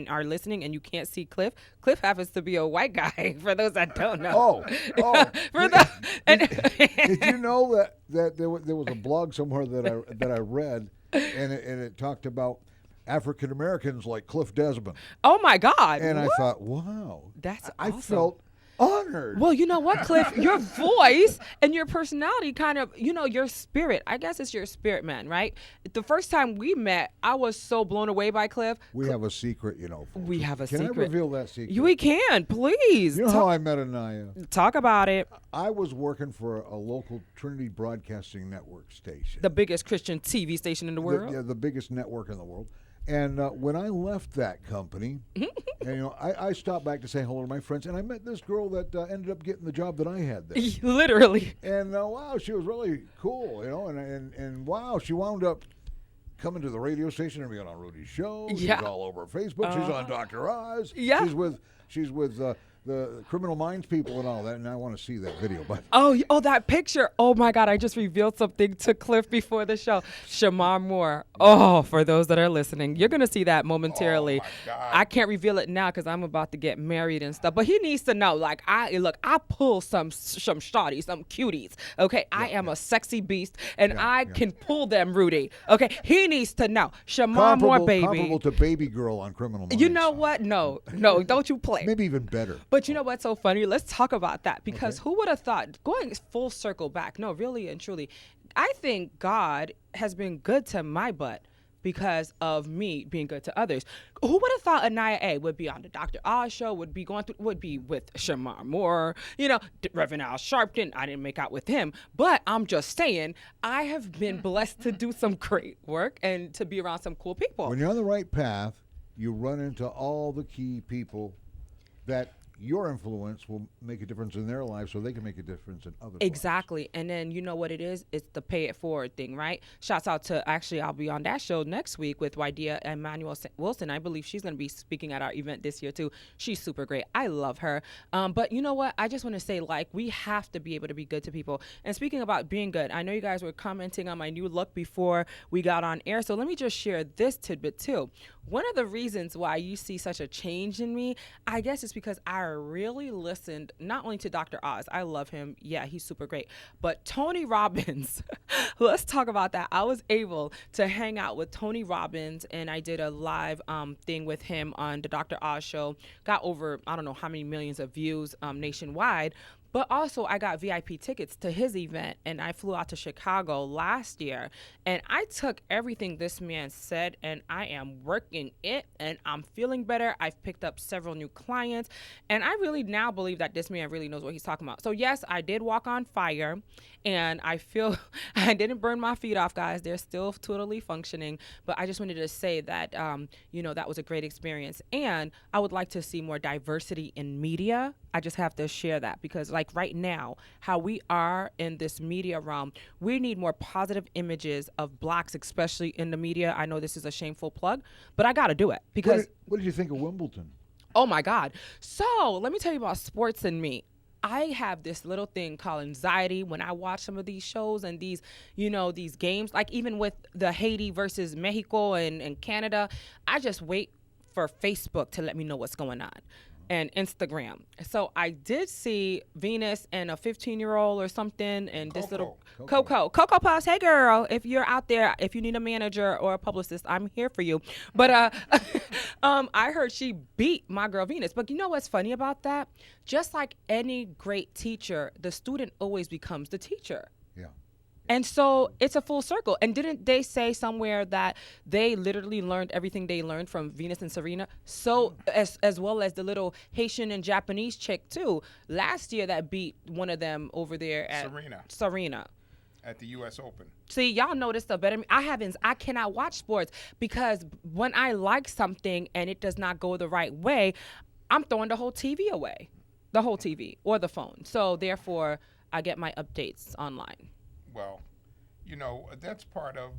Speaker 4: are listening and you can't see Cliff happens to be a white guy, for those that don't know.
Speaker 2: Did you know that there was a blog somewhere that I read, and it talked about African Americans like Cliff Desmond.
Speaker 4: Oh, my God.
Speaker 2: And
Speaker 4: what?
Speaker 2: I thought, wow.
Speaker 4: That's
Speaker 2: I
Speaker 4: awesome.
Speaker 2: felt honored.
Speaker 4: Well, you know what, Cliff? Your voice and your personality kind of, you know, your spirit. I guess it's your spirit, man, right? The first time we met, I was so blown away by Cliff.
Speaker 2: We have a secret, you know. Folks.
Speaker 4: We have a secret.
Speaker 2: Can I reveal that secret?
Speaker 4: We can, please.
Speaker 2: You know how I met AnaiYa?
Speaker 4: Talk about it.
Speaker 2: I was working for a local Trinity Broadcasting Network station.
Speaker 4: The biggest Christian TV station in the world.
Speaker 2: The biggest network in the world. And when I left that company, and, you know, I stopped back to say hello to my friends, and I met this girl that ended up getting the job that I had there.
Speaker 4: Literally.
Speaker 2: And wow, she was really cool, you know, and wow, she wound up coming to the radio station and being on Rudy's show.
Speaker 4: Yeah.
Speaker 2: She's all over Facebook. She's on Dr. Oz.
Speaker 4: Yeah.
Speaker 2: She's with the Criminal Minds people and all that, and I want to see that video. But
Speaker 4: Oh, that picture. Oh my God, I just revealed something to Cliff before the show. Shamar Moore. Oh, for those that are listening, you're gonna see that momentarily.
Speaker 3: Oh my God.
Speaker 4: I can't reveal it now because I'm about to get married and stuff. But he needs to know. Like I pull some shawties, some cuties. Okay, I am a sexy beast, and I can pull them, Rudy. Okay, he needs to know. Shamar Moore, baby.
Speaker 2: Comparable to Baby Girl on Criminal Minds.
Speaker 4: You know what? No, don't you play.
Speaker 2: Maybe even better.
Speaker 4: But you know what's so funny? Let's talk about that because who would have thought, going full circle back, no, really and truly, I think God has been good to my butt because of me being good to others. Who would have thought AnaiYa A would be on the Dr. Oz show, would be with Shamar Moore, Reverend Al Sharpton. I didn't make out with him, but I'm just saying I have been blessed to do some great work and to be around some cool people.
Speaker 2: When you're on the right path, you run into all the key people that your influence will make a difference in their lives so they can make a difference in others'
Speaker 4: Exactly. And then you know what it is? It's the pay it forward thing, right? Shouts out to, actually, I'll be on that show next week with Wydea Emmanuel Wilson. I believe she's going to be speaking at our event this year, too. She's super great. I love her. But you know what? I just want to say, we have to be able to be good to people. And speaking about being good, I know you guys were commenting on my new look before we got on air. So let me just share this tidbit, too. One of the reasons why you see such a change in me, I guess it's because I really listened not only to Dr. Oz. I love him. Yeah, he's super great. But Tony Robbins, let's talk about that. I was able to hang out with Tony Robbins, and I did a live thing with him on the Dr. Oz show. Got over, I don't know how many millions of views nationwide. But also, I got VIP tickets to his event, and I flew out to Chicago last year. And I took everything this man said, and I am working it, and I'm feeling better. I've picked up several new clients, and I really now believe that this man really knows what he's talking about. So, yes, I did walk on fire, and I feel I didn't burn my feet off, guys. They're still totally functioning. But I just wanted to say that, that was a great experience. And I would like to see more diversity in media. I just have to share that because right now, how we are in this media realm, we need more positive images of blacks, especially in the media. I know this is a shameful plug, but I got to do it because.
Speaker 2: What did you think of Wimbledon?
Speaker 4: Oh my God. So let me tell you about sports and me. I have this little thing called anxiety when I watch some of these shows and these games, like even with the Haiti versus Mexico and Canada, I just wait for Facebook to let me know what's going on. And Instagram. So I did see Venus and a 15-year-old or something, and this little Coco Puffs. Hey girl, if you're out there, if you need a manager or a publicist, I'm here for you. But I heard she beat my girl Venus. But you know what's funny about that? Just like any great teacher, the student always becomes the teacher.
Speaker 2: Yeah.
Speaker 4: And so it's a full circle. And didn't they say somewhere that they literally learned everything they learned from Venus and Serena? So as well as the little Haitian and Japanese chick too. Last year that beat one of them over there at Serena.
Speaker 3: At the U.S. Open.
Speaker 4: See, y'all know this stuff better than me. I cannot watch sports because when I like something and it does not go the right way, I'm throwing the whole TV away. The whole TV or the phone. So therefore, I get my updates online.
Speaker 3: Well, that's part of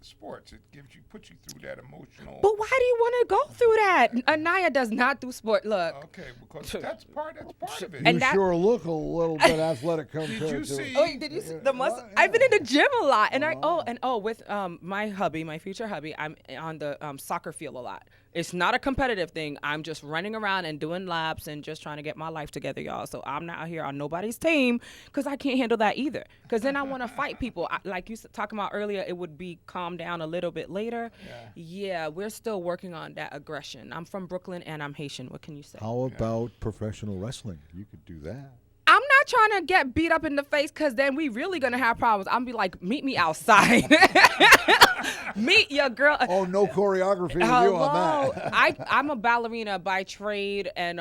Speaker 3: sports. It puts you through that emotional.
Speaker 4: But why do you want to go through that? AnaiYa does not do sport. Look.
Speaker 3: Okay, because that's part of it.
Speaker 2: And you sure look a little bit athletic compared to.
Speaker 3: Did you see?
Speaker 4: Did you see the muscle? Yeah. I've been in the gym a lot, and with my future hubby, I'm on the soccer field a lot. It's not a competitive thing. I'm just running around and doing laps and just trying to get my life together, y'all. So I'm not out here on nobody's team because I can't handle that either. Because then I want to fight people. Like you talking about earlier, it would be calmed down a little bit later. Yeah, we're still working on that aggression. I'm from Brooklyn and I'm Haitian. What can you say?
Speaker 2: How about professional wrestling? You could do that.
Speaker 4: I'm not trying to get beat up in the face because then we really going to have problems. I'm be like, meet me outside. Meet your girl.
Speaker 2: Oh, no choreography with you on that.
Speaker 4: I'm a ballerina by trade and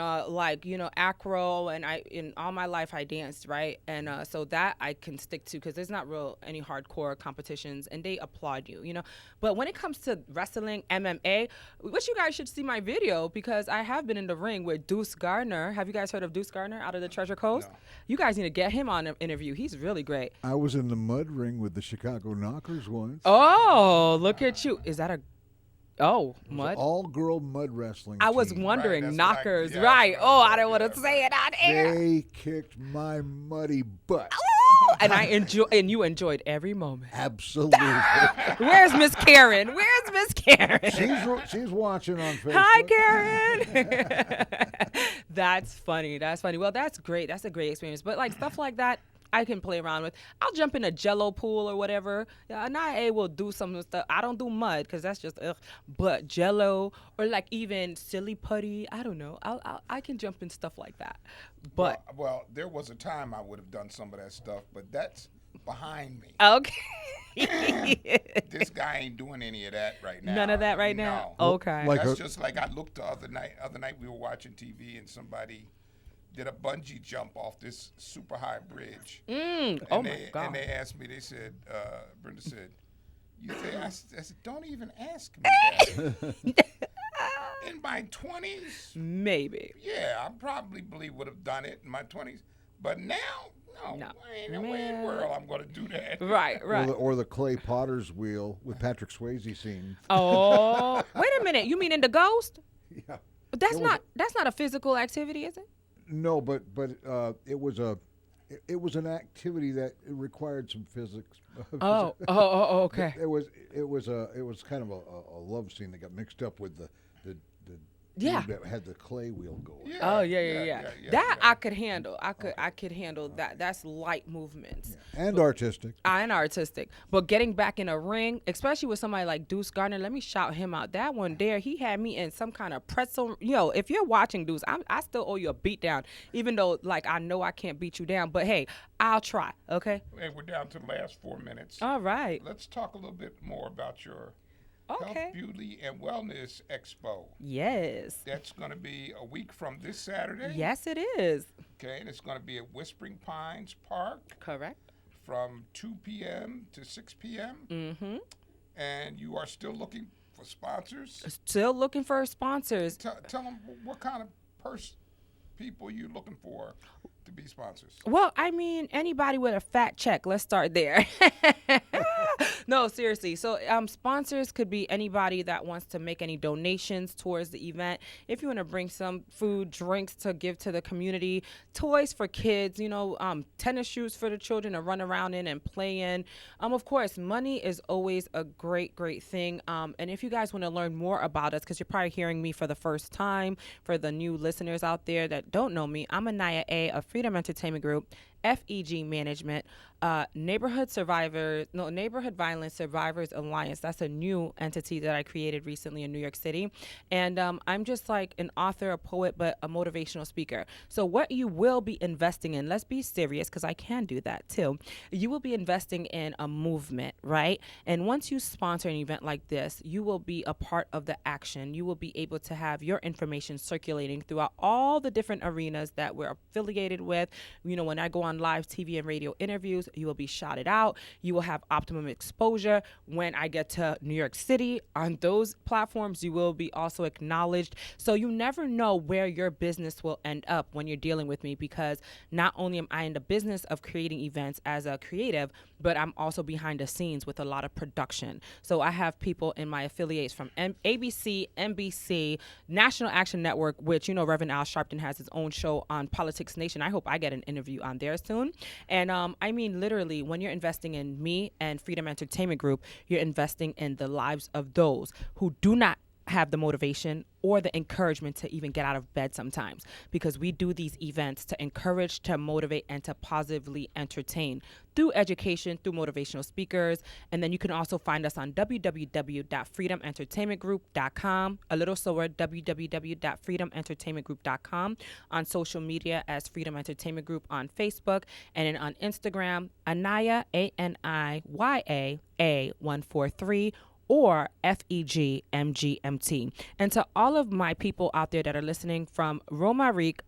Speaker 4: acro, and in all my life I danced, right? And so that I can stick to because there's not any hardcore competitions and they applaud you, But when it comes to wrestling, MMA, which you guys should see my video because I have been in the ring with Deuce Gardner. Have you guys heard of Deuce Gardner out of the Treasure Coast? No. You guys need to get him on an interview. He's really great.
Speaker 2: I was in the mud ring with the Chicago Knockers once.
Speaker 4: Oh, look at you. Is that a Oh,
Speaker 2: It was
Speaker 4: mud.
Speaker 2: an all-girl mud wrestling
Speaker 4: I was
Speaker 2: team.
Speaker 4: wondering,
Speaker 3: Right, that's
Speaker 4: knockers,
Speaker 3: what I- yeah,
Speaker 4: right?
Speaker 3: that's what I
Speaker 4: Oh, I
Speaker 3: thought,
Speaker 4: don't want to
Speaker 3: yeah,
Speaker 4: say it on air.
Speaker 2: They kicked my muddy butt.
Speaker 4: And and you enjoyed every moment.
Speaker 2: Absolutely.
Speaker 4: Where's Miss Karen? Where's Miss Karen?
Speaker 2: She's watching on Facebook.
Speaker 4: Hi, Karen. That's funny. That's funny. Well, that's great. That's a great experience. But like stuff like that, I can play around with. I'll jump in a Jello pool or whatever. Yeah, AnaiYa A will do some stuff. I don't do mud because that's just ugh. But Jello or like even silly putty. I don't know. I can jump in stuff like that. But
Speaker 3: well, there was a time I would have done some of that stuff, but that's behind me.
Speaker 4: okay.
Speaker 3: This guy ain't doing any of that right now.
Speaker 4: None of that right now.
Speaker 3: No.
Speaker 4: Okay.
Speaker 2: Like
Speaker 3: That's just like I looked the other night. We were watching TV and somebody did a bungee jump off this super high bridge.
Speaker 4: Oh my God.
Speaker 3: And they asked me. They said, Brenda said, "You think?" I said, "Don't even ask me that." In my 20s,
Speaker 4: Maybe.
Speaker 3: yeah, I probably would have done it in my 20s. But now,
Speaker 4: No.
Speaker 3: ain't no way in the world I'm going to do that.
Speaker 4: Right. Right.
Speaker 2: Or the Clay Potter's wheel with Patrick Swayze scene.
Speaker 4: Oh, wait a minute. You mean in the Ghost?
Speaker 2: Yeah.
Speaker 4: That's
Speaker 2: It was-
Speaker 4: not a physical activity, is it?
Speaker 2: No, but it was an activity that required some physics.
Speaker 4: Oh, okay.
Speaker 2: It was kind of a love scene that got mixed up with the
Speaker 4: Yeah.
Speaker 2: dude that had the clay wheel going.
Speaker 3: Yeah,
Speaker 4: Oh yeah. That
Speaker 3: yeah.
Speaker 4: I could handle. I could handle that. That's light movements.
Speaker 2: And artistic.
Speaker 4: And artistic. But getting back in a ring, especially with somebody like Deuce Gardner, let me shout him out. That one there, he had me in some kind of pretzel. Yo, if you're watching Deuce, I still owe you a beat down, even though like I know I can't beat you down. But hey, I'll try. Okay.
Speaker 3: And we're down to the last 4 minutes.
Speaker 4: All right.
Speaker 3: Let's talk a little bit more about your
Speaker 4: Okay.
Speaker 3: Health, Beauty, and Wellness Expo.
Speaker 4: Yes.
Speaker 3: That's going to be a week from this Saturday.
Speaker 4: Yes, it is.
Speaker 3: Okay, and it's going to be at Whispering Pines Park
Speaker 4: Correct.
Speaker 3: from 2 p.m. to 6 p.m.
Speaker 4: Mm-hmm.
Speaker 3: And you are still looking for sponsors.
Speaker 4: Still looking for sponsors.
Speaker 3: Tell them what kind of people you're looking for to be sponsors.
Speaker 4: Well, I mean, anybody with a fat check. Let's start there. No, seriously. So sponsors could be anybody that wants to make any donations towards the event. If you want to bring some food, drinks to give to the community, toys for kids, tennis shoes for the children to run around in and play in. Of course, money is always a great, great thing. And if you guys want to learn more about us, because you're probably hearing me for the first time, for the new listeners out there that don't know me, I'm AnaiYa A of Freedom Entertainment Group, FEG Management, Neighborhood Violence Survivors Alliance. That's a new entity that I created recently in New York City. And I'm just like an author, a poet, but a motivational speaker. So what you will be investing in, let's be serious, because I can do that too. You will be investing in a movement, right? And once you sponsor an event like this, you will be a part of the action. You will be able to have your information circulating throughout all the different arenas that we're affiliated with. When I go on live TV and radio interviews, you will be shouted out. You will have optimum exposure. When I get to New York City, on those platforms, you will be also acknowledged. So you never know where your business will end up when you're dealing with me, because not only am I in the business of creating events as a creative, but I'm also behind the scenes with a lot of production. So I have people in my affiliates from ABC, NBC, National Action Network, which, Reverend Al Sharpton has his own show on Politics Nation. I hope I get an interview on there soon. And I mean, literally, when you're investing in me and Freedom Entertainment Group, you're investing in the lives of those who do not have the motivation or the encouragement to even get out of bed sometimes, because we do these events to encourage, to motivate, and to positively entertain through education, through motivational speakers. And then you can also find us on www.freedomentertainmentgroup.com, a little slower, www.freedomentertainmentgroup.com, on social media as Freedom Entertainment Group on Facebook, and then on Instagram, AnaiYa, AnaiYa A143, or FEG MGMT. And to all of my people out there that are listening, from Romaric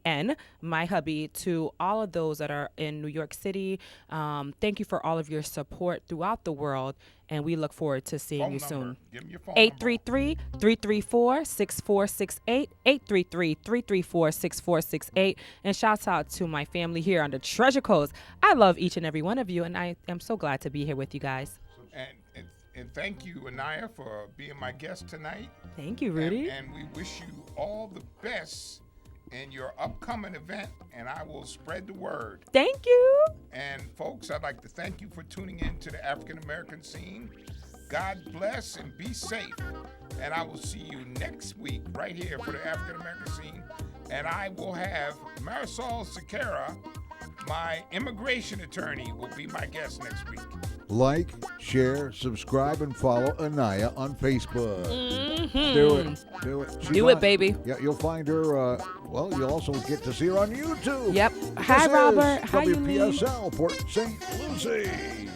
Speaker 4: N, my hubby, to all of those that are in New York City, thank you for all of your support throughout the world, and we look forward to seeing you soon.
Speaker 3: Give me your phone
Speaker 4: 833-334-6468, 833-334-6468. And shouts out to my family here on the Treasure Coast. I love each and every one of you, and I am so glad to be here with you guys.
Speaker 3: And And thank you, AnaiYa, for being my guest tonight.
Speaker 4: Thank you, Rudy.
Speaker 3: And we wish you all the best in your upcoming event, and I will spread the word.
Speaker 4: Thank you.
Speaker 3: And folks, I'd like to thank you for tuning in to the African American scene. God bless and be safe. And I will see you next week right here for the African American scene. And I will have Marisol Sequeira, my immigration attorney, will be my guest next week.
Speaker 2: Like, share, subscribe, and follow AnaiYa on Facebook.
Speaker 4: Mm-hmm.
Speaker 2: Do it. She's
Speaker 4: Do it, baby.
Speaker 2: Yeah, you'll find her. Well, you'll also get to see her on YouTube.
Speaker 4: Yep.
Speaker 2: This
Speaker 4: Hi,
Speaker 2: is
Speaker 4: Robert. Hi, Yulene.
Speaker 2: WPSL Port St. Lucie.